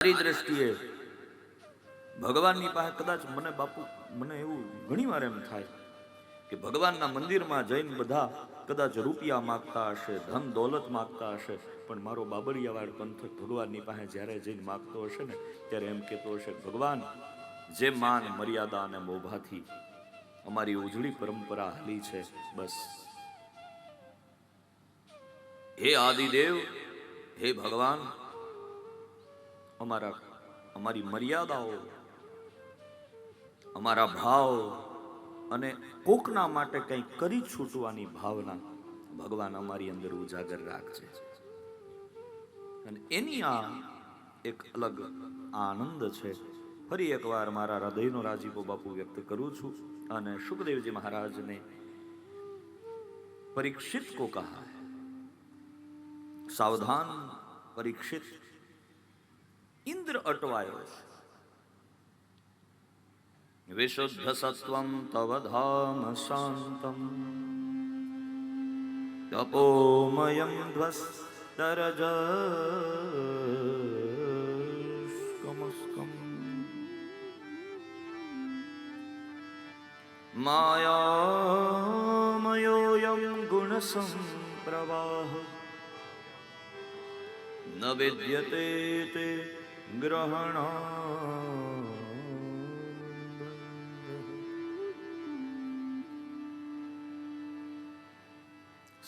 મારી દ્રષ્ટિએ ભગવાનની પાસે કદાચ મને એવું ઘણી વાર એમ થાય કે ભગવાનના મંદિરમાં જઈને બધા કદાચ રૂપિયા માગતા હશે, ધન દોલત માગતા હશે, પણ મારો બાબરિયાવાડ પંથક ભગવાનની પાસે જ્યારે જઈને માગતો હશે ને ત્યારે એમ કહેતો હશે, ભગવાન જે માન મર્યાદા અને મોભાથી અમારી ઉજળી પરંપરા હાલી છે, બસ હે આદિદેવ, હે ભગવાન, અમારી મર્યાદાઓ, અમારા ભાવ અને કોકના માટે કંઈ કરી છૂટવાની ભાવના ભગવાન અમારી અંદર ઉજાગર રાખજે. અને એની આ એક અલગ આનંદ છે. ફરી એકવાર મારા હૃદયનો રાજીપો બાપુ વ્યક્ત કરું છું. અને સુખદેવજી મહારાજને પરીક્ષિત કો કહા હૈ, સાવધાન પરીક્ષિત, ઇન્દ્ર અટવાયો છે. વિશુદ્ધ સત્વમ તવ ધામ શાંતમ તપોમયમ ધ્વસ્તરજસ્કમસ્કમ માયામયોયમ ગુણસંપ્રવાહ ન વિદ્યતે તે ગ્રહણા.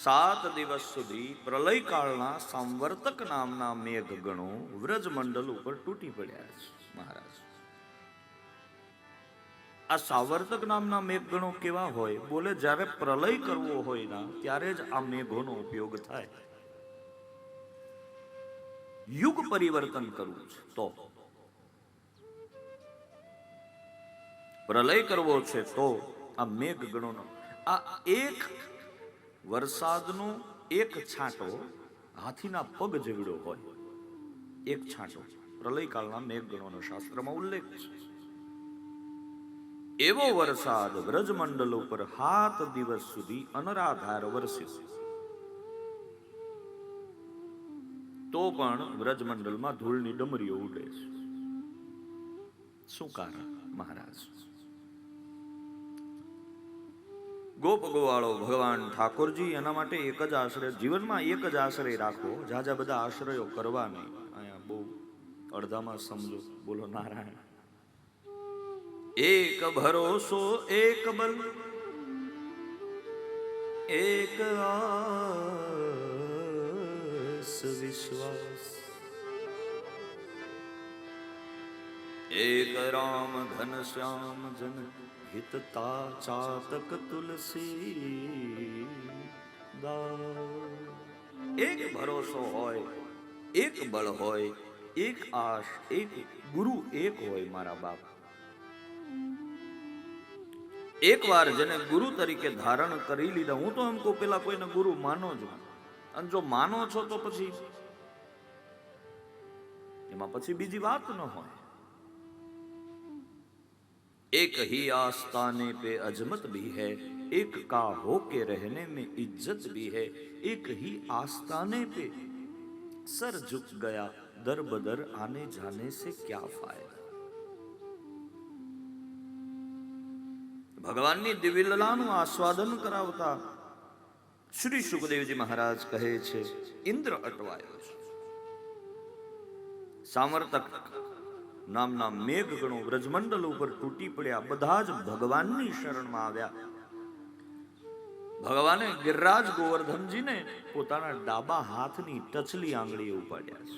7 દિવસ સુધી પ્રલયકાળના સંવર્તક નામના મેઘગણો વ્રજમંડલ ઉપર તૂટી પડ્યા છે. મહારાજ, આ સાવર્તક નામના મેઘગણો કેવા હોય? બોલે જ્યારે પ્રલય કરવો હોય ના ત્યારે જ આ મેઘોનો ઉપયોગ થાય. યુગ પરિવર્તન કરવું છે તો, પ્રલય કરવો છે તો આ મેઘગણોનો આ એક વરસાદનો એક છાંટો હાથીના પગ જેવડો હોય. એક છાંટો પ્રલયકાળના મેઘગણોનો શાસ્ત્રમાં ઉલ્લેખ છે. એવો વરસાદ વ્રજમંડળ ઉપર 7 દિવસ સુધી અનરાધાર વરસ્યો. તો પણ વ્રજમંડળમાં ધૂળની ડમરીઓ ઉડે છે. શું કારણ? મહારાજ, ગોપ ગોવાળો ભગવાન ઠાકોરજી એના માટે એક જ આશ્રય, જીવનમાં એક જ આશ્રય રાખો. જાજા બધા આશ્રયો કરવા નહીં. અહીંયા બહુ અડધામાં સમજો. બોલો નારાયણ. એક ભરોસો, એક બલ, એક આસ વિશ્વાસ, એક રામ ઘન શ્યામ જન હિતતા ચાતક તુલસી દાસ. એક ભરોસો હોય, એક બળ હોય, એક આશ, એક ગુરુ, એક હોય મારા બાપ. એક વાર જેને ગુરુ તરીકે ધારણ કરી લીધા, હું તો એમ કહું પેલા કોઈને ગુરુ માનો જ, અને જો માનો છો તો પછી એમાં પછી બીજી વાત ન હોય. एक ही आस्ताने पे अजमत भी है, एक का होके रहने में इज्जत भी है, एक ही आस्ताने पे सर झुक गया, दर बदर आने जाने से क्या फायदा. ભગવાનની દિવ્યલીલાનું આસ્વાદન કરાવતા શ્રી સુખદેવજી મહારાજ કહે છે, ઇન્દ્ર અટવાયો છે. સામર્તક નામના મેઘગણો વ્રજમંડળ ઉપર તૂટી પડ્યા. બધા જ ભગવાનની શરણમાં આવ્યા. ભગવાને ગિરિરાજ ગોવર્ધનજીને પોતાના ડાબા હાથની ટચલી આંગળીએ ઉપાડ્યા છે.